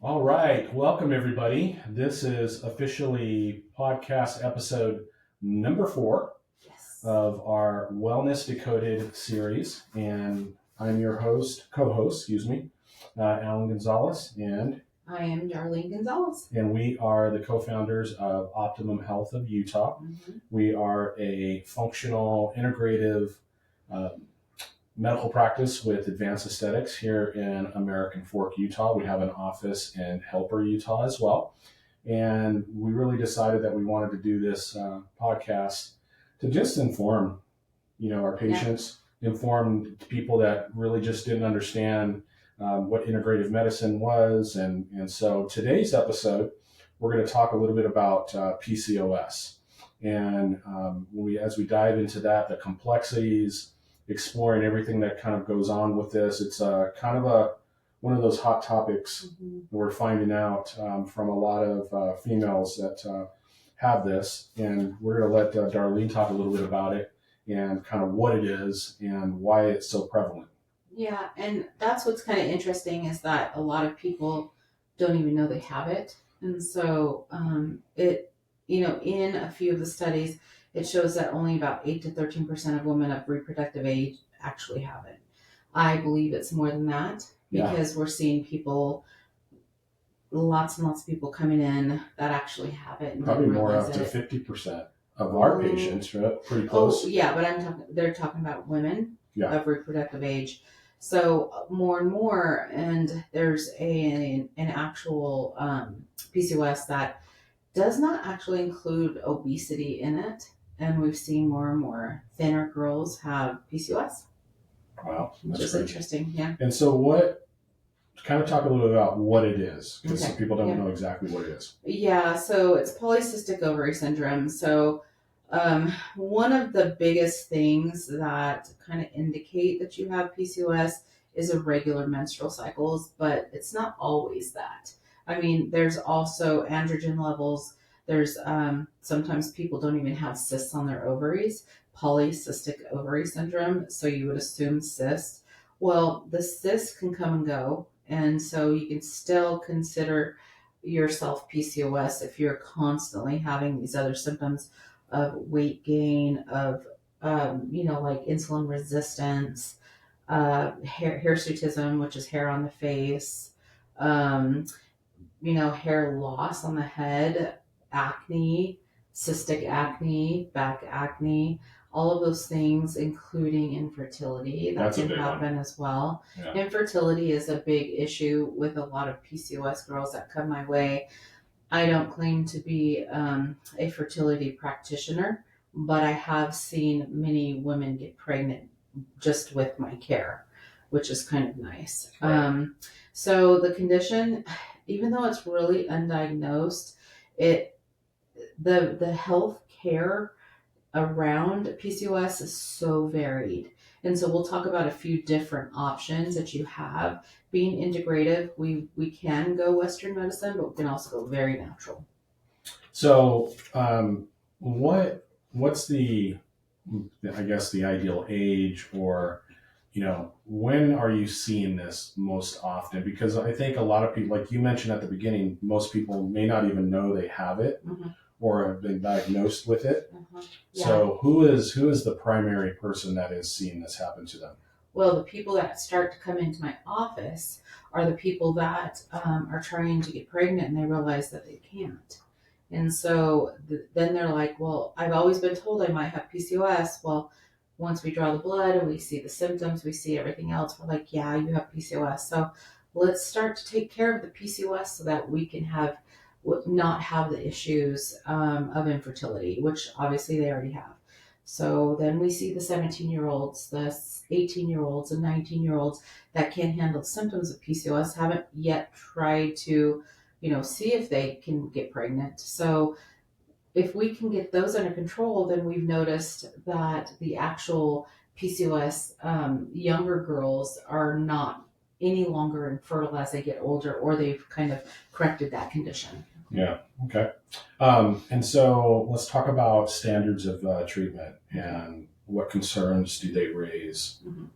All right, welcome everybody. This is officially podcast episode number 4 of our Wellness Decoded series, and I'm your co-host, Alan Gonzalez, and I am Darlene Gonzalez. And we are the co-founders of Optimum Health of Utah. Mm-hmm. We are a functional, integrative medical practice with advanced aesthetics here in American Fork, Utah. We have an office in Helper, Utah as well. And we really decided that we wanted to do this podcast to just inform, our patients, inform people that really just didn't understand what integrative medicine was. And so today's episode, we're going to talk a little bit about PCOS. And as we dive into that, the complexities, exploring everything that kind of goes on with this. It's kind of one of those hot topics. Mm-hmm. We're finding out from a lot of females that have this, and we're going to let Darlene talk a little bit about it and kind of what it is and why it's so prevalent. Yeah, and that's what's kind of interesting is that a lot of people don't even know they have it, and so in a few of the studies, it shows that only about 8 to 13% of women of reproductive age actually have it. I believe it's more than that because we're seeing lots and lots of people coming in that actually have it. And probably more up to 50% of our patients, right? Pretty close. Oh, yeah, but they're talking about women of reproductive age. So more and more, and there's an actual PCOS that does not actually include obesity in it. And we've seen more and more thinner girls have PCOS. Wow, that's which is interesting. Yeah. And so kind of talk a little bit about what it is, because some people don't know exactly what it is. Yeah, so it's Polycystic Ovary Syndrome. So one of the biggest things that kind of indicate that you have PCOS is irregular menstrual cycles, but it's not always that. I mean, there's also androgen levels. There's sometimes people don't even have cysts on their ovaries, Polycystic Ovary Syndrome. So you would assume cysts. Well, the cysts can come and go. And so you can still consider yourself PCOS if you're constantly having these other symptoms of weight gain, of, like insulin resistance, hirsutism, which is hair on the face, hair loss on the head, acne, cystic acne, back acne, all of those things, including infertility, that can happen as well. Yeah. Infertility is a big issue with a lot of PCOS girls that come my way. I don't claim to be a fertility practitioner, but I have seen many women get pregnant just with my care, which is kind of nice. Right. So the condition, even though it's really undiagnosed, the health care around PCOS is so varied. And so we'll talk about a few different options that you have. Being integrative, we can go Western medicine, but we can also go very natural. So what's the ideal age, or when are you seeing this most often? Because I think a lot of people, like you mentioned at the beginning, most people may not even know they have it. Mm-hmm. Or have been diagnosed with it. Mm-hmm. Yeah. So who is the primary person that is seeing this happen to them? Well, the people that start to come into my office are the people that are trying to get pregnant and they realize that they can't. And so then they're like, well, I've always been told I might have PCOS. Well, once we draw the blood and we see the symptoms, we see everything else, we're like, yeah, you have PCOS. So let's start to take care of the PCOS so that we can not have the issues of infertility, which obviously they already have. So then we see the 17-year-olds, the 18-year-olds, and 19-year-olds that can't handle symptoms of PCOS, haven't yet tried to, see if they can get pregnant. So if we can get those under control, then we've noticed that the actual PCOS younger girls are not any longer infertile as they get older, or they've kind of corrected that condition. Yeah. Okay. And so let's talk about standards of treatment and what concerns do they raise? Mm-hmm.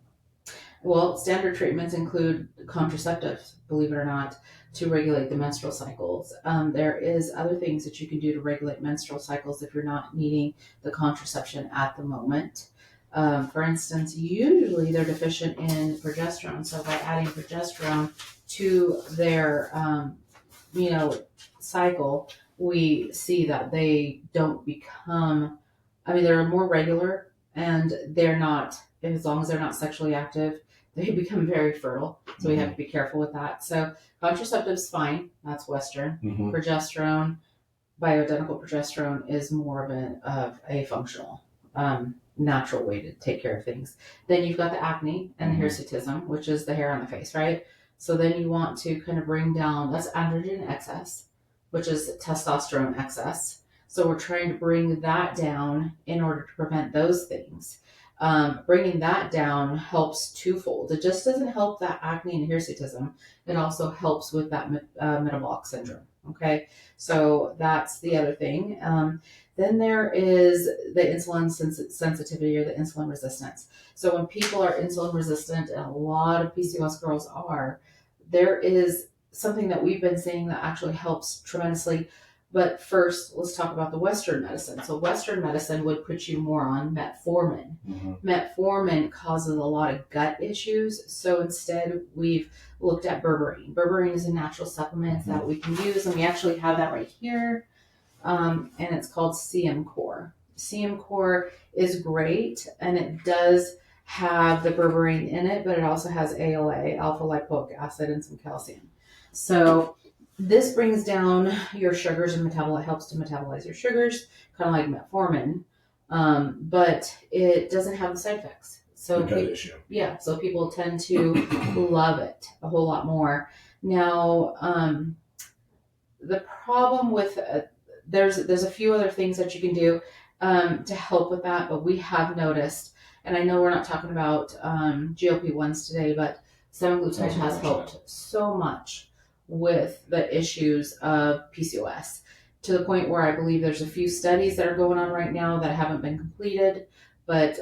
Well, standard treatments include contraceptives, believe it or not, to regulate the menstrual cycles. There is other things that you can do to regulate menstrual cycles if you're not needing the contraception at the moment. For instance, usually they're deficient in progesterone, so by adding progesterone to their, cycle, we see that they don't become. I mean, they're more regular, and they're not. As long as they're not sexually active, they become very fertile. So we have to be careful with that. So contraceptives, fine. That's Western. Progesterone, bioidentical progesterone is more of a functional, natural way to take care of things. Then you've got the acne and the hirsutism, which is the hair on the face, right? So then you want to kind of bring down, that's androgen excess, which is testosterone excess. So we're trying to bring that down in order to prevent those things. Bringing that down helps twofold. It just doesn't help that acne and hirsutism. It also helps with that metabolic syndrome. Okay, so that's the other thing. Then there is the insulin sensitivity or the insulin resistance. So when people are insulin resistant, and a lot of PCOS girls are, there is something that we've been seeing that actually helps tremendously. But first, let's talk about the Western medicine. So Western medicine would put you more on metformin. Metformin causes a lot of gut issues. So instead, we've looked at berberine. Berberine is a natural supplement that we can use, and we actually have that right here. And it's called CM Core. CM Core is great, and it does have the berberine in it, but it also has ALA, alpha lipoic acid, and some calcium. So this brings down your sugars and helps to metabolize your sugars, kind of like metformin, but it doesn't have the side effects. So so people tend to love it a whole lot more. Now, the problem with there's a few other things that you can do to help with that, but we have noticed, and I know we're not talking about GLP-1s today, but semaglutide has helped so much with the issues of PCOS, to the point where I believe there's a few studies that are going on right now that haven't been completed, but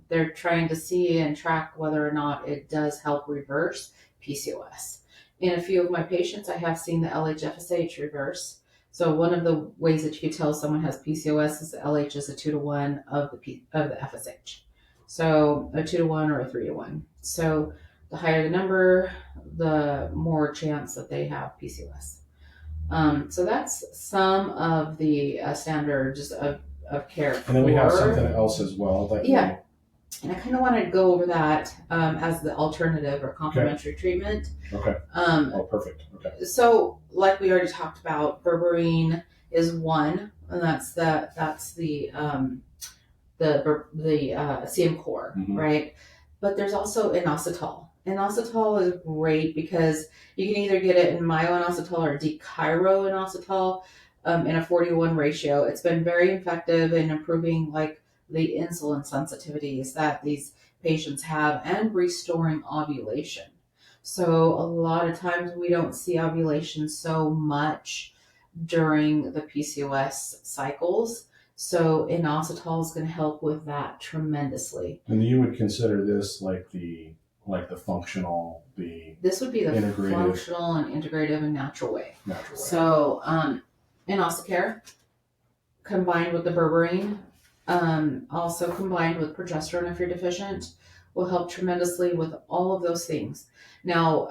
they're trying to see and track whether or not it does help reverse PCOS. In a few of my patients, I have seen the LH-FSH reverse. So one of the ways that you can tell someone has PCOS is the LH is a 2-to-1 of the FSH. So a 2-to-1 or a 3-to-1. So the higher the number, the more chance that they have PCOS. So that's some of the standards of care. And then we have something else as well. And I kind of wanted to go over that as the alternative or complementary treatment. Okay. Perfect. Okay. So, like we already talked about, berberine is one, and that's the CM Core, right? But there's also inositol. Inositol is great because you can either get it in myo-inositol or dechiro-inositol in a 40-to-1 ratio. It's been very effective in improving the insulin sensitivities that these patients have and restoring ovulation. So a lot of times we don't see ovulation so much during the PCOS cycles. So inositol is going to help with that tremendously. And you would consider this like the functional, this would be the integrative. Functional and integrative and natural way. So inosicare combined with the berberine, also combined with progesterone if you're deficient, will help tremendously with all of those things. Now,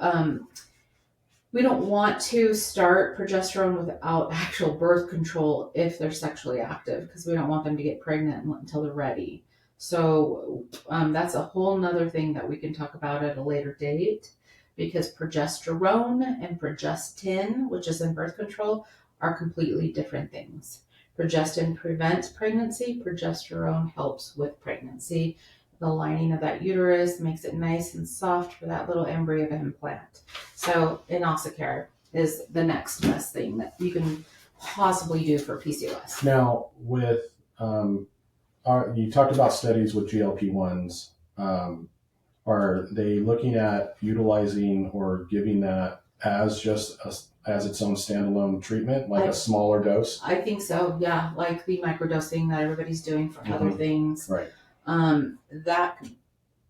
we don't want to start progesterone without actual birth control if they're sexually active, because we don't want them to get pregnant until they're ready. So that's a whole nother thing that we can talk about at a later date, because progesterone and progestin, which is in birth control, are completely different things. Progestin prevents pregnancy. Progesterone helps with pregnancy. The lining of that uterus makes it nice and soft for that little embryo to implant. So inosicare is the next best thing that you can possibly do for PCOS. Now, with you talked about studies with GLP-1s. Are they looking at utilizing or giving that as as its own standalone treatment, like a smaller dose? I think so, yeah, like the microdosing that everybody's doing for other things. Right. That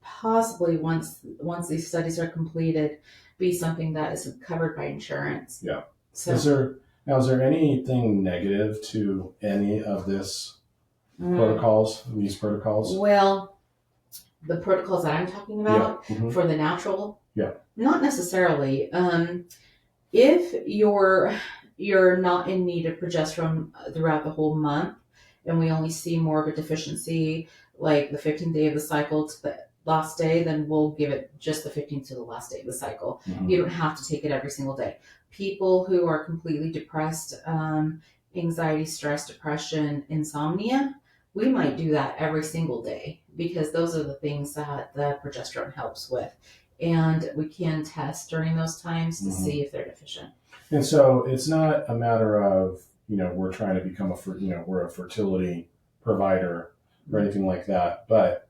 possibly once these studies are completed, be something that is covered by insurance. Yeah. So Is there anything negative to any of these protocols? Well, the protocols that I'm talking about for the natural, not necessarily. If you're not in need of progesterone throughout the whole month, and we only see more of a deficiency like the 15th day of the cycle to the last day, then we'll give it just the 15th to the last day of the cycle. You don't have to take it every single day. People who are completely depressed, anxiety, stress, depression, insomnia, we might do that every single day because those are the things that the progesterone helps with. And we can test during those times to see if they're deficient. And so it's not a matter of, we're trying to become we're a fertility provider or anything like that. But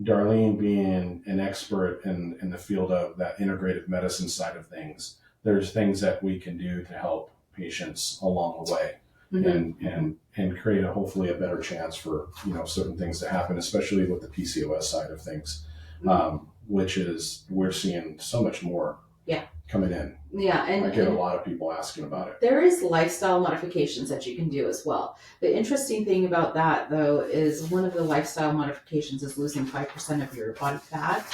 Darlene being an expert in the field of that integrative medicine side of things, there's things that we can do to help patients along the way and create hopefully a better chance for, certain things to happen, especially with the PCOS side of things, which is, we're seeing so much more coming in. Yeah, and I get a lot of people asking about it. There is lifestyle modifications that you can do as well. The interesting thing about that, though, is one of the lifestyle modifications is losing 5% of your body fat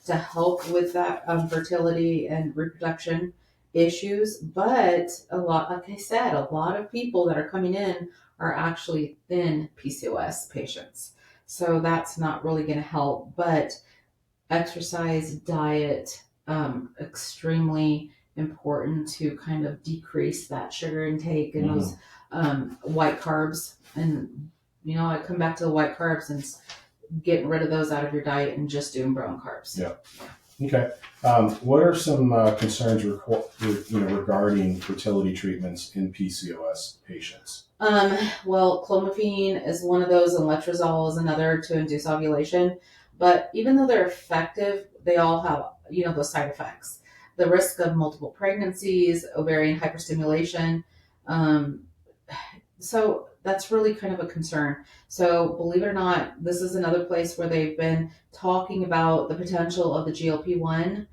to help with that fertility and reproduction issues. But like I said, a lot of people that are coming in are actually thin PCOS patients. So that's not really going to help. But exercise, diet, extremely important to kind of decrease that sugar intake and those white carbs. And, I come back to the white carbs and getting rid of those out of your diet and just doing brown carbs. Yeah. Okay. What are some concerns regarding fertility treatments in PCOS patients? Well, clomiphene is one of those, and letrozole is another to induce ovulation. But even though they're effective, they all have, those side effects. The risk of multiple pregnancies, ovarian hyperstimulation. So that's really kind of a concern. So believe it or not, this is another place where they've been talking about the potential of the GLP-1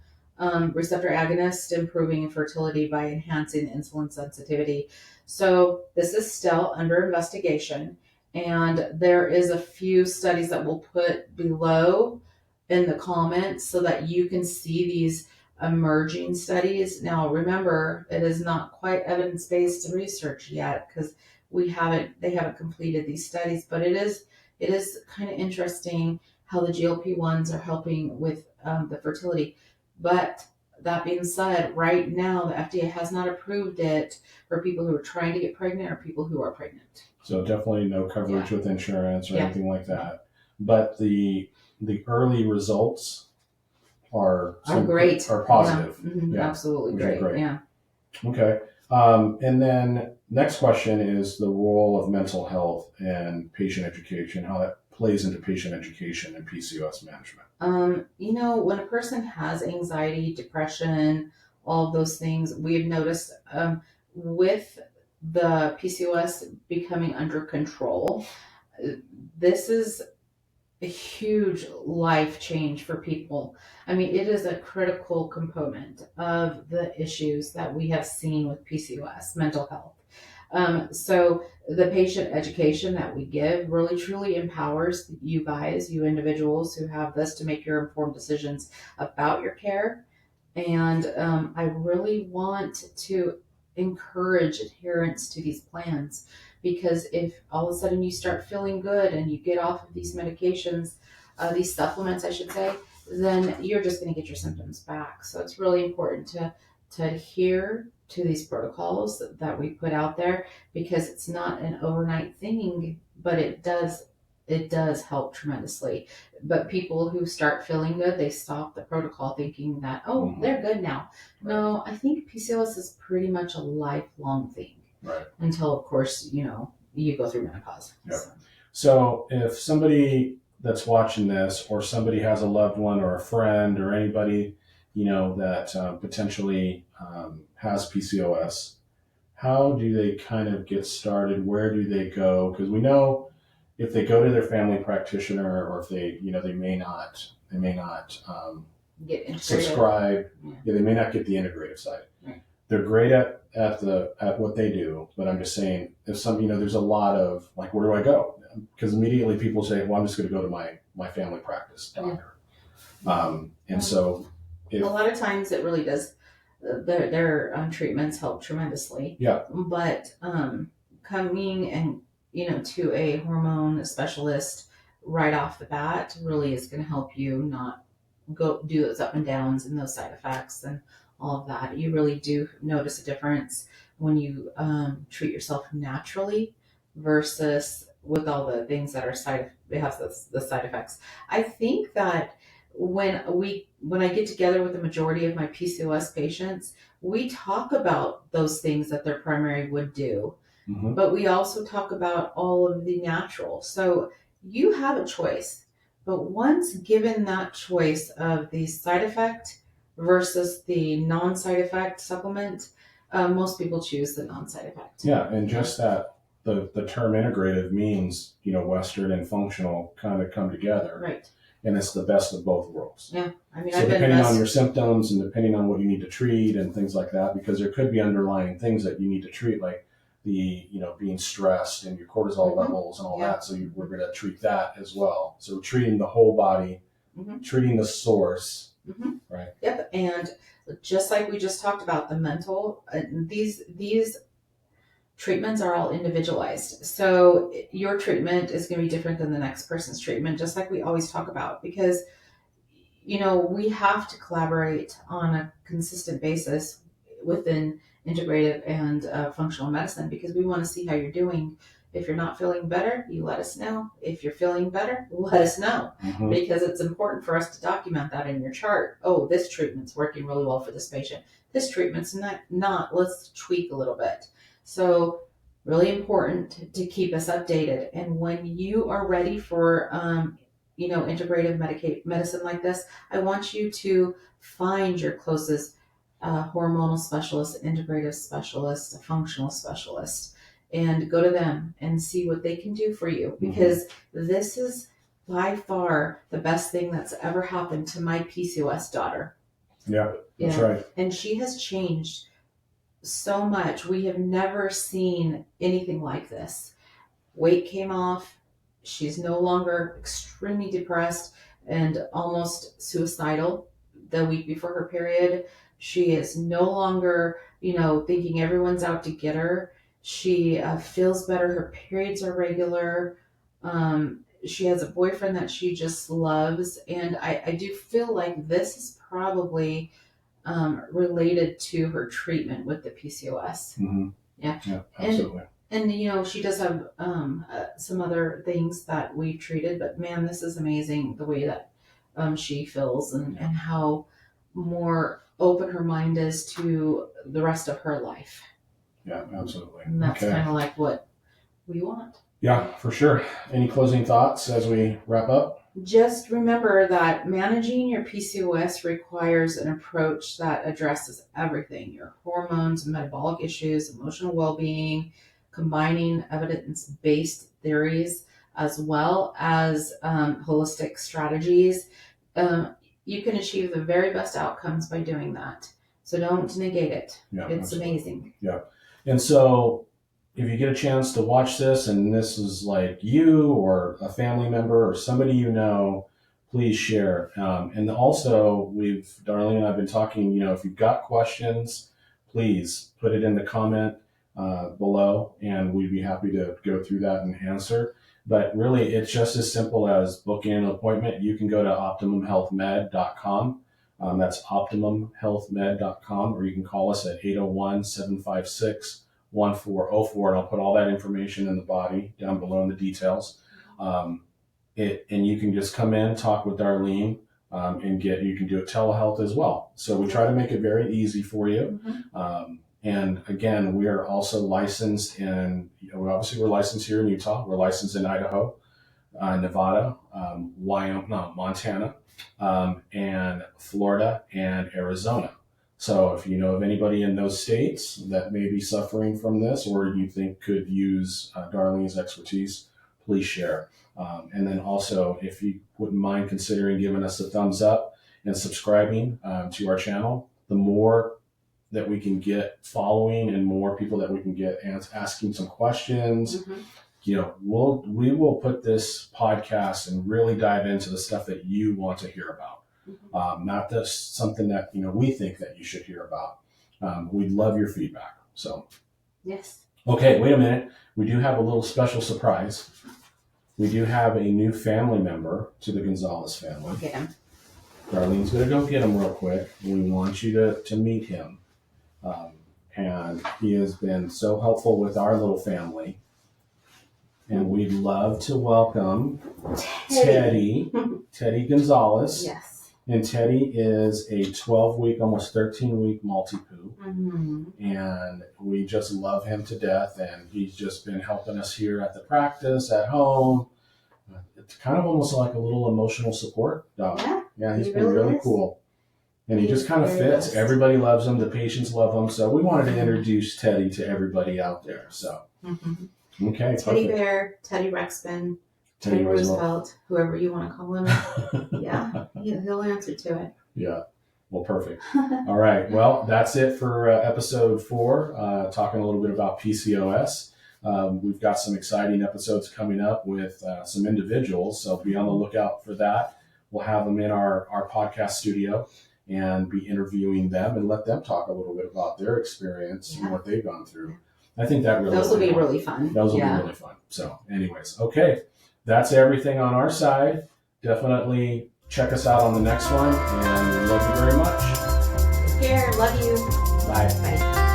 receptor agonist improving infertility by enhancing insulin sensitivity. So this is still under investigation. And there is a few studies that we'll put below in the comments so that you can see these emerging studies. Now, remember, it is not quite evidence-based research yet because they haven't completed these studies, but it is kind of interesting how the GLP-1s are helping with the fertility. But that being said, right now, the FDA has not approved it for people who are trying to get pregnant or people who are pregnant. So definitely no coverage with insurance or anything like that. But the early results are great. Are positive. Yeah. Absolutely great. Yeah. Okay. And then next question is the role of mental health and patient education, how that plays into patient education and PCOS management. When a person has anxiety, depression, all of those things, we've noticed with the PCOS becoming under control, this is a huge life change for people. I mean, it is a critical component of the issues that we have seen with PCOS, mental health. So the patient education that we give really truly empowers you guys, you individuals who have this, to make your informed decisions about your care. And I really want to encourage adherence to these plans, because if all of a sudden you start feeling good and you get off of these medications, these supplements, I should say, then you're just going to get your symptoms back. So it's really important to adhere to these protocols that we put out there, because it's not an overnight thing, but it does help tremendously. But people who start feeling good, they stop the protocol thinking that, they're good now. Right. No, I think PCOS is pretty much a lifelong thing. Right. Until, of course, you go through menopause. Yep. So if somebody that's watching this, or somebody has a loved one or a friend or anybody, that potentially has PCOS, how do they kind of get started? Where do they go? Because we know if they go to their family practitioner, or if they, they may not They may not Get integrated. subscribe. Yeah. Yeah, they may not get the integrative side. Right. They're great at what they do, but I'm just saying, if some, there's a lot of like, where do I go? Because immediately people say, well, I'm just going to go to my family practice doctor. And so a lot of times it really does. Their treatments help tremendously. Yeah. But coming and to a hormone specialist right off the bat really is going to help you not go do those up and downs and those side effects and all of that. You really do notice a difference when you treat yourself naturally versus with all the things that are the side effects. I think that when I get together with the majority of my PCOS patients, we talk about those things that their primary would do, but we also talk about all of the natural. So you have a choice, but once given that choice of the side effect versus the non-side effect supplement, most people choose the non-side effect. Yeah, and just that the term integrative means, Western and functional kind of come together. Right. And it's the best of both worlds. Yeah. I mean, so depending on your symptoms and depending on what you need to treat and things like that, because there could be underlying things that you need to treat, like the, being stressed and your cortisol levels and all that. So we're going to treat that as well. So treating the whole body, treating the source, right? Yep. And just like we just talked about the mental, these treatments are all individualized. So your treatment is going to be different than the next person's treatment, just like we always talk about, because, we have to collaborate on a consistent basis within integrative and functional medicine, because we want to see how you're doing. If you're not feeling better, you let us know. If you're feeling better, let us know, because it's important for us to document that in your chart. Oh, this treatment's working really well for this patient. This treatment's not. Let's tweak a little bit. So really important to keep us updated. And when you are ready for, integrative medicine like this, I want you to find your closest hormonal specialist, integrative specialist, a functional specialist, and go to them and see what they can do for you, because this is by far the best thing that's ever happened to my PCOS daughter. Yeah, that's right. And she has changed so much. We have never seen anything like this. Weight came off. She's no longer extremely depressed and almost suicidal the week before her period. She is no longer, thinking everyone's out to get her. She feels better. Her periods are regular. She has a boyfriend that she just loves. And I do feel like this is probably related to her treatment with the PCOS. Yeah, absolutely. And she does have some other things that we've treated, but man, this is amazing the way that she feels and how more open her mind is to the rest of her life. Yeah, absolutely. And that's kind of like what we want. Yeah, for sure. Any closing thoughts as we wrap up? Just remember that managing your PCOS requires an approach that addresses everything: your hormones, metabolic issues, emotional well-being, combining evidence-based theories as well as holistic strategies. You can achieve the very best outcomes by doing that. So don't negate it. Yeah, it's absolutely. Amazing. Yeah. And so if you get a chance to watch this and this is like you or a family member or somebody please share. And also, Darlene and I have been talking, if you've got questions, please put it in the comment below, and we'd be happy to go through that and answer. But really, it's just as simple as booking an appointment. You can go to optimumhealthmed.com. That's optimumhealthmed.com, or you can call us at 801-756-1404, and I'll put all that information in the body down below in the details. And you can just come in, talk with Darlene, and you can do it telehealth as well. So we try to make it very easy for you. And again, we are also licensed in, obviously we're licensed here in Utah. We're licensed in Idaho, Nevada, Montana, and Florida and Arizona. So if you know of anybody in those states that may be suffering from this or you think could use Darlene's expertise, please share. And then also, if you wouldn't mind considering giving us a thumbs up and subscribing to our channel, the more that we can get following and more people that we can get asking some questions, we will put this podcast and really dive into the stuff that you want to hear about. Not just something that, we think that you should hear about. We'd love your feedback. So, yes. Okay, wait a minute. We do have a little special surprise. We do have a new family member to the Gonzalez family. Get him. Darlene's going to go get him real quick. We want you to meet him. And he has been so helpful with our little family. And we'd love to welcome Teddy Gonzalez. Yes. And Teddy is a 12-week, almost 13-week multi-poo. And we just love him to death. And he's just been helping us here at the practice, at home. It's kind of almost like a little emotional support dog. Yeah, he's been really cool. And he just kind of fits. Nice. Everybody loves him. The patients love him. So we wanted to introduce Teddy to everybody out there. So, okay. Teddy Bear, Teddy Rexman, Teddy Roosevelt, whoever you want to call him. Yeah, he'll answer to it. Yeah. Well, perfect. All right. Well, that's it for episode 4, talking a little bit about PCOS. We've got some exciting episodes coming up with some individuals. So be on the lookout for that. We'll have them in our podcast studio and be interviewing them and let them talk a little bit about their experience and what they've gone through. I think that really those will be really fun. Those will be really fun. So anyways, okay. That's everything on our side. Definitely check us out on the next one, and we love you very much. Take care. Love you. Bye. Bye.